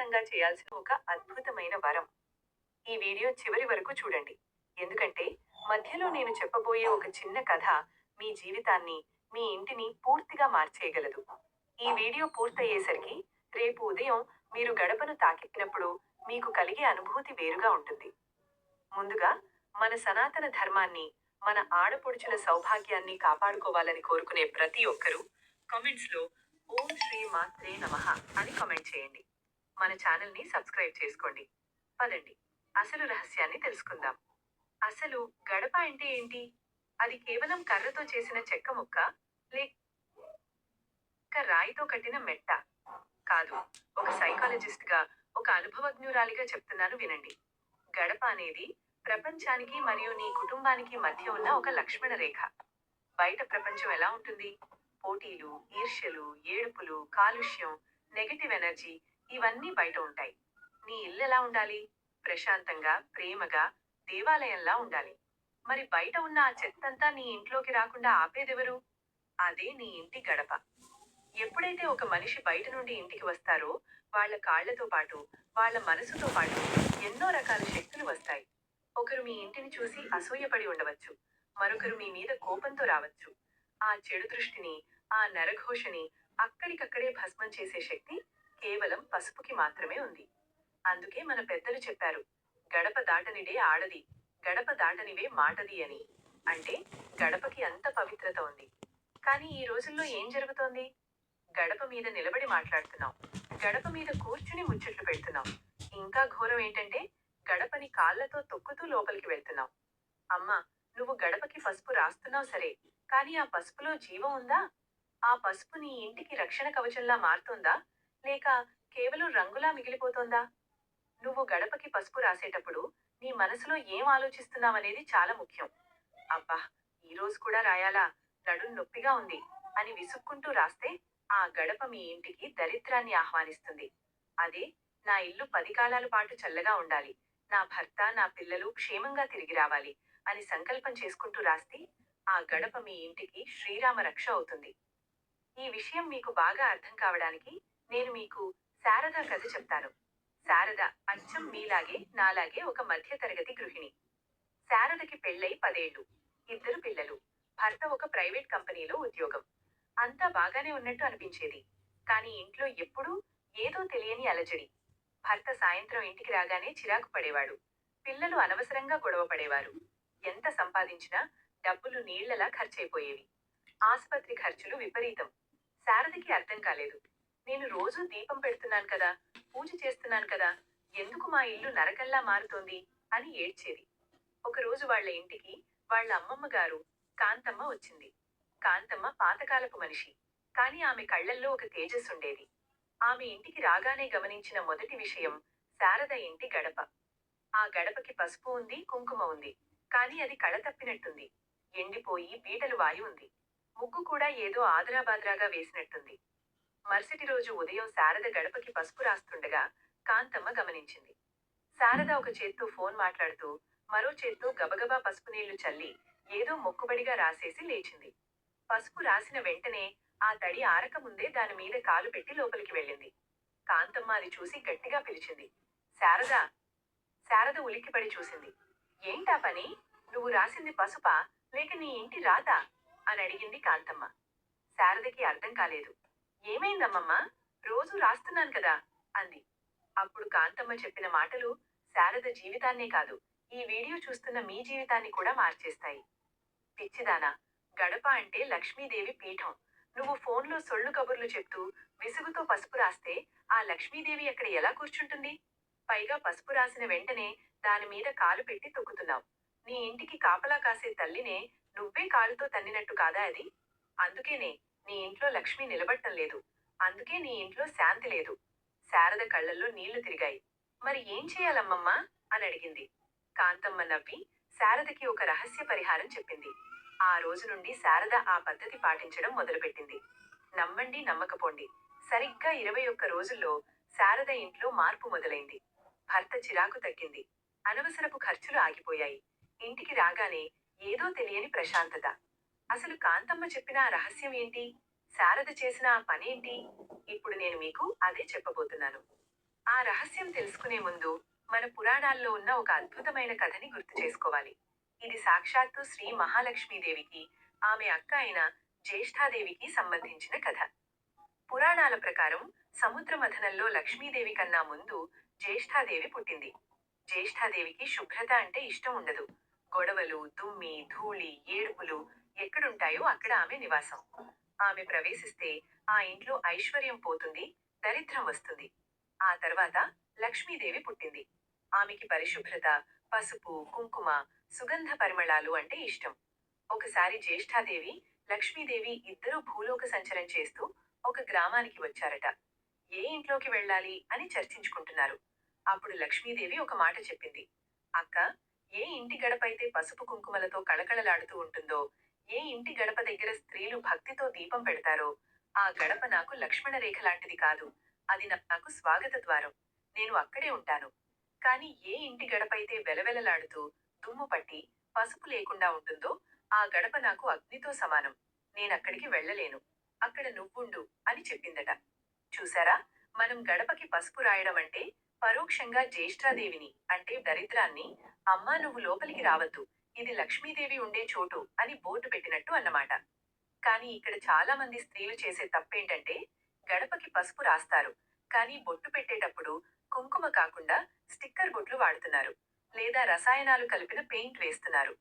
ఖచ్చితంగా చేయాల్సిన ఒక అద్భుతమైన వరం. ఈ వీడియో చివరి వరకు చూడండి. ఎందుకంటే మధ్యలో నేను చెప్పబోయే ఒక చిన్న కథ మీ జీవితాన్ని, మీ ఇంటిని పూర్తిగా మార్చేయగలదు. ఈ వీడియో పూర్తయ్యేసరికి రేపు ఉదయం మీరు గడపను తాకినప్పుడు మీకు కలిగే అనుభూతి వేరుగా ఉంటుంది. ముందుగా మన సనాతన ధర్మాన్ని, మన ఆడపడుచుల సౌభాగ్యాన్ని కాపాడుకోవాలని కోరుకునే ప్రతి ఒక్కరూ కామెంట్స్లో ఓం శ్రీ మాత్రే నమః అని కామెంట్ చేయండి. మన ఛానల్ని సబ్స్క్రైబ్ చేసుకోండి. పదండి, అసలు రహస్యాన్ని తెలుసుకుందాం. అసలు గడప అంటే ఏంటి? అది కేవలం కర్రతో చేసిన చెక్క ముక్క, లేక రాయితో కట్టిన మెట్ట? కాదు. ఒక సైకాలజిస్ట్ గా, ఒక అనుభవజ్ఞురాలిగా చెప్తున్నాను వినండి. గడప అనేది ప్రపంచానికి మరియు నీ కుటుంబానికి మధ్య ఉన్న ఒక లక్ష్మణ రేఖ. బయట ప్రపంచం ఎలా ఉంటుంది? పోటీలు, ఈర్ష్యలు, ఏడుపులు, కాలుష్యం, నెగటివ్ ఎనర్జీ, ఇవన్నీ బయట ఉంటాయి. నీ ఇల్లు ఎలా ఉండాలి? ప్రశాంతంగా, ప్రేమగా, దేవాలయంలా ఉండాలి. మరి బయట ఉన్న ఆ చెత్తంతా నీ ఇంట్లోకి రాకుండా ఆపేదెవరు? అదే నీ ఇంటి గడప. ఎప్పుడైతే ఒక మనిషి బయట నుండి ఇంటికి వస్తారో, వాళ్ళ కాళ్లతో పాటు, వాళ్ళ మనసుతో పాటు ఎన్నో రకాల శక్తులు వస్తాయి. ఒకరు మీ ఇంటిని చూసి అసూయపడి ఉండవచ్చు. మరొకరు మీ మీద కోపంతో రావచ్చు. ఆ చెడు దృష్టిని, ఆ నరఘోషని అక్కడికక్కడే భస్మం చేసే శక్తి కేవలం పసుపుకి మాత్రమే ఉంది. అందుకే మన పెద్దలు చెప్పారు, గడప దాటనిడే ఆడది, గడప దాటనివే మాటది అని. అంటే గడపకి అంత పవిత్రత ఉంది. కానీ ఈ రోజుల్లో ఏం జరుగుతోంది? గడప మీద నిలబడి మాట్లాడుతున్నాం, గడప మీద కూర్చుని ముచ్చట్లు పెడుతున్నాం. ఇంకా ఘోరం ఏంటంటే గడపని కాళ్ళతో తొక్కుతూ లోపలికి వెళ్తున్నాం. అమ్మా, నువ్వు గడపకి పసుపు రాస్తున్నావు సరే, కానీ ఆ పసుపులో జీవం ఉందా? ఆ పసుపు నీ ఇంటికి రక్షణ కవచంలా మారుతోందా, లేక కేవలం రంగులా మిగిలిపోతోందా? నువ్వు గడపకి పసుపు రాసేటప్పుడు నీ మనసులో ఏం ఆలోచిస్తున్నావనేది చాలా ముఖ్యం. అబ్బా, ఈ రోజు కూడా రాయాలా, నడుం నొప్పిగా ఉంది అని విసుక్కుంటూ రాస్తే ఆ గడప మీ ఇంటికి దరిద్రాన్ని ఆహ్వానిస్తుంది. అదే, నా ఇల్లు 10 కాలాల పాటు చల్లగా ఉండాలి, నా భర్త, నా పిల్లలు క్షేమంగా తిరిగి రావాలి అని సంకల్పం చేసుకుంటూ రాస్తే ఆ గడప మీ ఇంటికి శ్రీరామ రక్ష అవుతుంది. ఈ విషయం మీకు బాగా అర్థం కావడానికి నేను మీకు శారద కథ చెప్తాను. శారద అచ్చం మీలాగే, నాలాగే ఒక మధ్యతరగతి గృహిణి. శారదకి పెళ్ళై 10 ఏళ్లు. 2 పిల్లలు. భర్త ఒక ప్రైవేట్ కంపెనీలో ఉద్యోగం. అంతా బాగానే ఉన్నట్టు అనిపించేది. కానీ ఇంట్లో ఎప్పుడూ ఏదో తెలియని అలజడి. భర్త సాయంత్రం ఇంటికి రాగానే చిరాకు పడేవాడు. పిల్లలు అనవసరంగా గొడవ పడేవారు. ఎంత సంపాదించినా డబ్బులు నీళ్లలా ఖర్చయిపోయేవి. ఆసుపత్రి ఖర్చులు విపరీతం. శారదకి అర్థం కాలేదు. నేను రోజూ దీపం పెడుతున్నాను కదా, పూజ చేస్తున్నాను కదా, ఎందుకు మా ఇల్లు నరకంలా మారుతోంది అని ఏడ్చేది. ఒకరోజు వాళ్ళ ఇంటికి వాళ్ళ అమ్మమ్మ గారు కాంతమ్మ వచ్చింది. కాంతమ్మ పాతకాలపు మనిషి. కానీ ఆమె కళ్ళల్లో ఒక తేజస్సుండేది. ఆమె ఇంటికి రాగానే గమనించిన మొదటి విషయం శారద ఇంటి గడప. ఆ గడపకి పసుపు ఉంది, కుంకుమ ఉంది. కానీ అది కళ తప్పినట్టుంది. ఎండిపోయి బీటలు వాయి ఉంది. ముగ్గు కూడా ఏదో ఆదరాబాద్రాగా వేసినట్టుంది. మరుసటి రోజు ఉదయం శారద గడపకి పసుపు రాస్తుండగా కాంతమ్మ గమనించింది. శారద ఒక చేత్తో ఫోన్ మాట్లాడుతూ, మరో చేత్తో గబగబా పసుపు నీళ్లు చల్లి ఏదో మొక్కుబడిగా రాసేసి లేచింది. పసుపు రాసిన వెంటనే ఆ తడి ఆరకముందే దాని మీద కాలు పెట్టి లోపలికి వెళ్ళింది. కాంతమ్మ అది చూసి గట్టిగా పిలిచింది. శారదా! శారద ఉలిక్కిపడి చూసింది. ఏంటా పని? నువ్వు రాసింది పసుపా, లేక నీ ఇంటి రాతా అని అడిగింది కాంతమ్మ. శారదకి అర్థం కాలేదు. ఏమైందమ్మమ్మా? రోజూ రాస్తున్నాను కదా అంది. అప్పుడు కాంతమ్మ చెప్పిన మాటలు శారద జీవితాన్నే కాదు, ఈ వీడియో చూస్తున్న మీ జీవితాన్ని కూడా మార్చేస్తాయి. పిచ్చిదానా, గడప అంటే లక్ష్మీదేవి పీఠం. నువ్వు ఫోన్లో సొల్లు కబుర్లు చెప్తూ విసుగుతో పసుపు రాస్తే ఆ లక్ష్మీదేవి అక్కడ ఎలా కూర్చుంటుంది? పైగా పసుపు రాసిన వెంటనే దాని మీద కాలు పెట్టి తొక్కుతున్నావు. నీ ఇంటికి కాపలా కాసే తల్లినే నువ్వే కాలుతో తన్నినట్టు కాదా అది? అందుకేనే నీ ఇంట్లో లక్ష్మి నిలబడటం లేదు. అందుకే నీ ఇంట్లో శాంతి లేదు. శారద కళ్ళల్లో నీళ్లు తిరిగాయి. మరి ఏం చేయాలమ్మమ్మా అని అడిగింది. కాంతమ్మ నవ్వి శారదకి ఒక రహస్య పరిహారం చెప్పింది. ఆ రోజు నుండి శారద ఆ పద్ధతి పాటించడం మొదలుపెట్టింది. నమ్మండి నమ్మకపోండి, సరిగ్గా 21 రోజుల్లో శారద ఇంట్లో మార్పు మొదలైంది. భర్త చిరాకు తగ్గింది. అనవసరపు ఖర్చులు ఆగిపోయాయి. ఇంటికి రాగానే ఏదో తెలియని ప్రశాంతత. అసలు కాంతమ్మ చెప్పిన ఆ రహస్యం ఏంటి? శారద చేసిన ఆ పనేంటి? ఇప్పుడు నేను మీకు అదే చెప్పబోతున్నాను. ఆ రహస్యం తెలుసుకునే ముందు మన పురాణాల్లో ఉన్న ఒక అద్భుతమైన కథని గుర్తు చేసుకోవాలి. ఇది సాక్షాత్తు శ్రీ మహాలక్ష్మీదేవికి, ఆమె అక్క అయిన జ్యేష్ఠాదేవికి సంబంధించిన కథ. పురాణాల ప్రకారం సముద్ర మథనంలో లక్ష్మీదేవి కన్నా ముందు జ్యేష్ఠాదేవి పుట్టింది. జ్యేష్ఠాదేవికి శుభ్రత అంటే ఇష్టం ఉండదు. గొడవలు, దుమ్మి, ధూళి, ఏడుపులు ఎక్కడుంటాయో అక్కడ ఆమె నివాసం. ఆమె ప్రవేశిస్తే ఆ ఇంట్లో ఐశ్వర్యం పోతుంది, దరిద్రం వస్తుంది. ఆ తర్వాత లక్ష్మీదేవి పుట్టింది. ఆమెకి పరిశుభ్రత, పసుపు, కుంకుమ, సుగంధ పరిమళాలు అంటే ఇష్టం. ఒకసారి జ్యేష్ఠాదేవి, లక్ష్మీదేవి ఇద్దరూ భూలోక సంచరం చేస్తూ ఒక గ్రామానికి వచ్చారట. ఏ ఇంట్లోకి వెళ్ళాలి అని చర్చించుకుంటున్నారు. అప్పుడు లక్ష్మీదేవి ఒక మాట చెప్పింది. అక్క, ఏ ఇంటి గడపైతే పసుపు కుంకుమలతో కళకళలాడుతూ ఉంటుందో, ఏ ఇంటి గడప దగ్గర స్త్రీలు భక్తితో దీపం పెడతారో, ఆ గడప నాకు లక్ష్మణ రేఖ లాంటిది కాదు. అది నాకు స్వాగత ద్వారం. నేను అక్కడే ఉంటాను. కానీ ఏ ఇంటి గడపైతే వెలవెలలాడుతూ, దుమ్ము పట్టి, పసుపు లేకుండా ఉంటుందో, ఆ గడప నాకు అగ్నితో సమానం. నేనక్కడికి వెళ్ళలేను. అక్కడ నువ్వుండు అని చెప్పిందట. చూసారా? మనం గడపకి పసుపు రాయడం అంటే పరోక్షంగా జ్యేష్ఠాదేవిని అంటే దరిద్రాన్ని, అమ్మా నువ్వు లోపలికి రావద్దు, ఇది లక్ష్మీదేవి ఉండే చోటు అని బోర్డు పెట్టినట్టు అన్నమాట. కానీ ఇక్కడ చాలా మంది స్త్రీలు చేసే తప్పేంటంటే గడపకి పసుపు రాస్తారు, కానీ బొట్టు పెట్టేటప్పుడు కుంకుమ కాకుండా స్టిక్కర్ బొట్లు వాడుతున్నారు. లేదా రసాయనాలు కలిపిన పెయింట్ వేస్తున్నారు.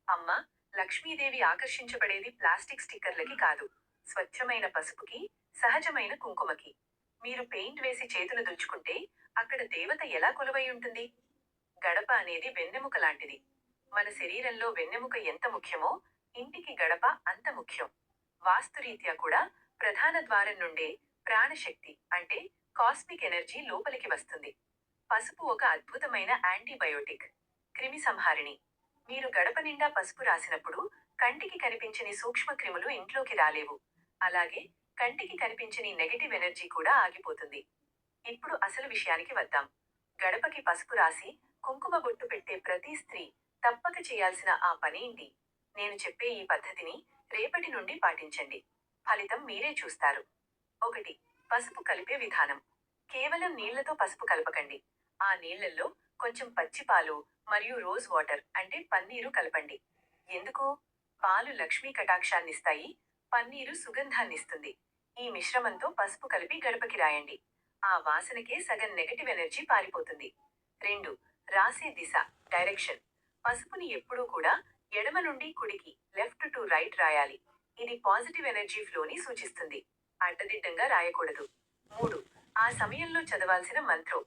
అమ్మా, లక్ష్మీదేవి ఆకర్షించబడేది ప్లాస్టిక్ స్టిక్కర్లకి కాదు, స్వచ్ఛమైన పసుపుకి, సహజమైన కుంకుమకి. మీరు పెయింట్ వేసి చేతులు దులుచుకుంటే అక్కడ దేవత ఎలా కొలువై ఉంటుంది? గడప అనేది వెన్నెముక లాంటిది. మన శరీరంలో వెన్నెముక ఎంత ముఖ్యమో ఇంటికి గడప అంత ముఖ్యం. వాస్తురీత్యా కూడా ప్రధాన ద్వారం నుండే ప్రాణశక్తి అంటే కాస్మిక్ ఎనర్జీ లోపలికి వస్తుంది. పసుపు ఒక అద్భుతమైన యాంటీబయోటిక్, క్రిమి సంహారిణి. మీరు గడప నిండా పసుపు రాసినప్పుడు కంటికి కనిపించని సూక్ష్మ క్రిములు ఇంట్లోకి రాలేవు. అలాగే కంటికి కనిపించని నెగటివ్ ఎనర్జీ కూడా ఆగిపోతుంది. ఇప్పుడు అసలు విషయానికి వద్దాం. గడపకి పసుపు రాసి కుంకుమ బొట్టు పెట్టే ప్రతి స్త్రీ తప్పక చేయాల్సిన ఆ పని ఏంటి? నేను చెప్పే ఈ పద్ధతిని రేపటి నుండి పాటించండి. ఫలితం మీరే చూస్తారు. 1. పసుపు కలిపే విధానం. కేవలం నీళ్లతో పసుపు కలపకండి. ఆ నీళ్లలో కొంచెం పచ్చిపాలు మరియు రోజ్ వాటర్ అంటే పన్నీరు కలపండి. ఎందుకు? పాలు లక్ష్మీ కటాక్షాన్నిస్తాయి, పన్నీరు సుగంధాన్నిస్తుంది. ఈ మిశ్రమంతో పసుపు కలిపి గడపకి రాయండి. ఆ వాసనకే సగం నెగటివ్ ఎనర్జీ పారిపోతుంది. 2. రాసే దిశ, డైరెక్షన్. పసుపుని ఎప్పుడూ కూడా ఎడమ నుండి కుడికి, లెఫ్ట్ టు రైట్ రాయాలి. ఇది పాజిటివ్ ఎనర్జీ ఫ్లోని సూచిస్తుంది. అడ్డదిడ్డంగా రాయకూడదు. 3. ఆ సమయంలో చదవాల్సిన మంత్రం.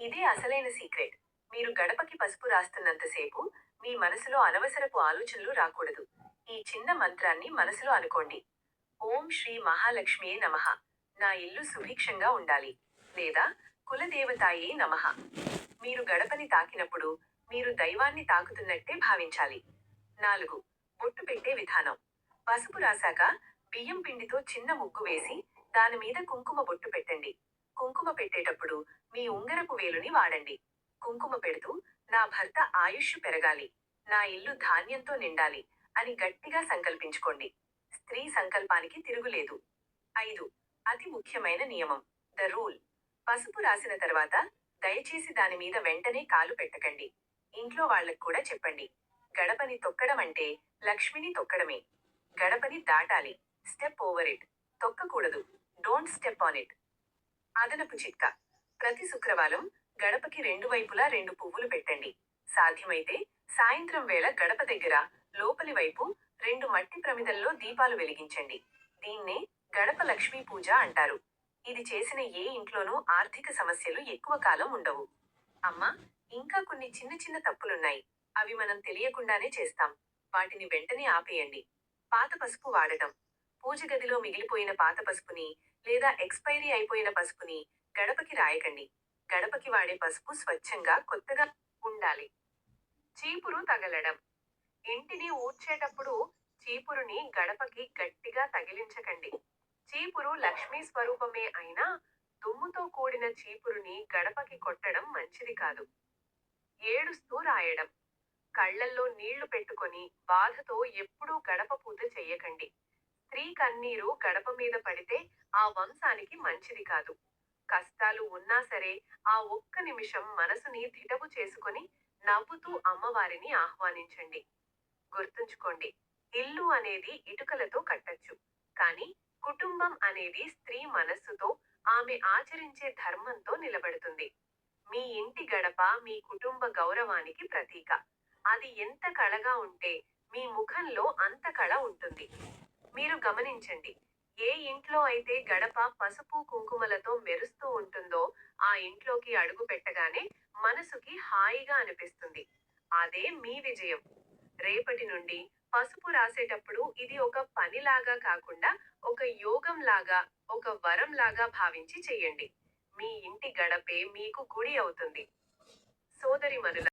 ఇదే అసలైన సీక్రెట్. మీరు గడపకి పసుపు రాస్తున్నంతసేపు మీ మనసులో అనవసరపు ఆలోచనలు రాకూడదు. ఈ చిన్న మంత్రాన్ని మనసులో అనుకోండి. ఓం శ్రీ మహాలక్ష్మియే నమః. నా ఇల్లు సుభిక్షంగా ఉండాలి. లేదా కులదేవతాయే నమః. మీరు గడపని తాకినప్పుడు మీరు దైవాన్ని తాకుతున్నట్టే భావించాలి. 4. బొట్టు పెట్టే విధానం. పసుపు రాశాక బియ్యం పిండితో చిన్న ముగ్గు వేసి దాని మీద కుంకుమ బొట్టు పెట్టండి. కుంకుమ పెట్టేటప్పుడు మీ ఉంగరపు వేలుని వాడండి. కుంకుమ పెడుతూ నా భర్త ఆయుష్షు పెరగాలి, నా ఇల్లు ధాన్యంతో నిండాలి అని గట్టిగా సంకల్పించుకోండి. స్త్రీ సంకల్పానికి తిరుగులేదు. 5. అతి ముఖ్యమైన నియమం, ద రూల్. పసుపు రాసిన తర్వాత దయచేసి దాని మీద వెంటనే కాలు పెట్టకండి. ఇంట్లో వాళ్ళకు కూడా చెప్పండి. గడపని తొక్కడం అంటే లక్ష్మిని తొక్కడమే. గడపని దాటాలి, స్టెప్ ఓవర్ ఇట్. తొక్కకూడదు, డోంట్ స్టెప్ ఆన్ ఇట్. అదనపు చిట్కా. ప్రతి శుక్రవారం గడపకి రెండు వైపులా 2 పువ్వులు పెట్టండి. సాధ్యమైతే సాయంత్రం వేళ గడప దగ్గర లోపలి వైపు 2 మట్టి ప్రమిదల్లో దీపాలు వెలిగించండి. దీన్నే గడప లక్ష్మీ పూజ అంటారు. ఇది చేసిన ఏ ఇంట్లోనూ ఆర్థిక సమస్యలు ఎక్కువ కాలం ఉండవు. అమ్మా, ఇంకా కొన్ని చిన్న చిన్న తప్పులున్నాయి. అవి మనం తెలియకుండానే చేస్తాం. వాటిని వెంటనే ఆపేయండి. పాత పసుపు వాడటం. పూజ గదిలో మిగిలిపోయిన పాత పసుపుని లేదా ఎక్స్పైరీ అయిపోయిన పసుపుని గడపకి రాయకండి. గడపకి వాడే పసుపు స్వచ్ఛంగా కొత్తగా ఉండాలి. చీపురు తగలడం. ఇంటిని ఊడ్చేటప్పుడు చీపురుని గడపకి గట్టిగా తగిలించకండి. చీపురు లక్ష్మీ స్వరూపమే అయినా దుమ్ముతో కూడిన చీపురుని గడపకి కొట్టడం మంచిది కాదు. ఏడుస్తూ రాయడం. కళ్ళల్లో నీళ్లు పెట్టుకొని బాధతో ఎప్పుడూ గడప పూజ చెయ్యకండి. స్త్రీ కన్నీరు గడప మీద పడితే ఆ వంశానికి మంచిది కాదు. కష్టాలు ఉన్నా సరే ఆ ఒక్క నిమిషం మనసుని దిటవు చేసుకొని నవ్వుతూ అమ్మవారిని ఆహ్వానించండి. గుర్తుంచుకోండి, ఇల్లు అనేది ఇటుకలతో కట్టొచ్చు, కానీ కుటుంబం అనేది స్త్రీ మనస్సుతో, ఆమె ఆచరించే ధర్మంతో నిలబడుతుంది. మీ ఇంటి గడప మీ కుటుంబ గౌరవానికి ప్రతీక. అది ఎంత కళగా ఉంటే మీ ముఖంలో అంత కళ ఉంటుంది. మీరు గమనించండి, ఏ ఇంట్లో అయితే గడప పసుపు కుంకుమలతో మెరుస్తూ ఉంటుందో ఆ ఇంట్లోకి అడుగు పెట్టగానే మనసుకి హాయిగా అనిపిస్తుంది. అదే మీ విజయం. రేపటి నుండి పసుపు రాసేటప్పుడు ఇది ఒక పనిలాగా కాకుండా ఒక యోగంలాగా, ఒక వరంలాగా భావించి చెయ్యండి. మీ ఇంటి గడపే మీకు గుడి అవుతుంది. సోదరిమణులారా,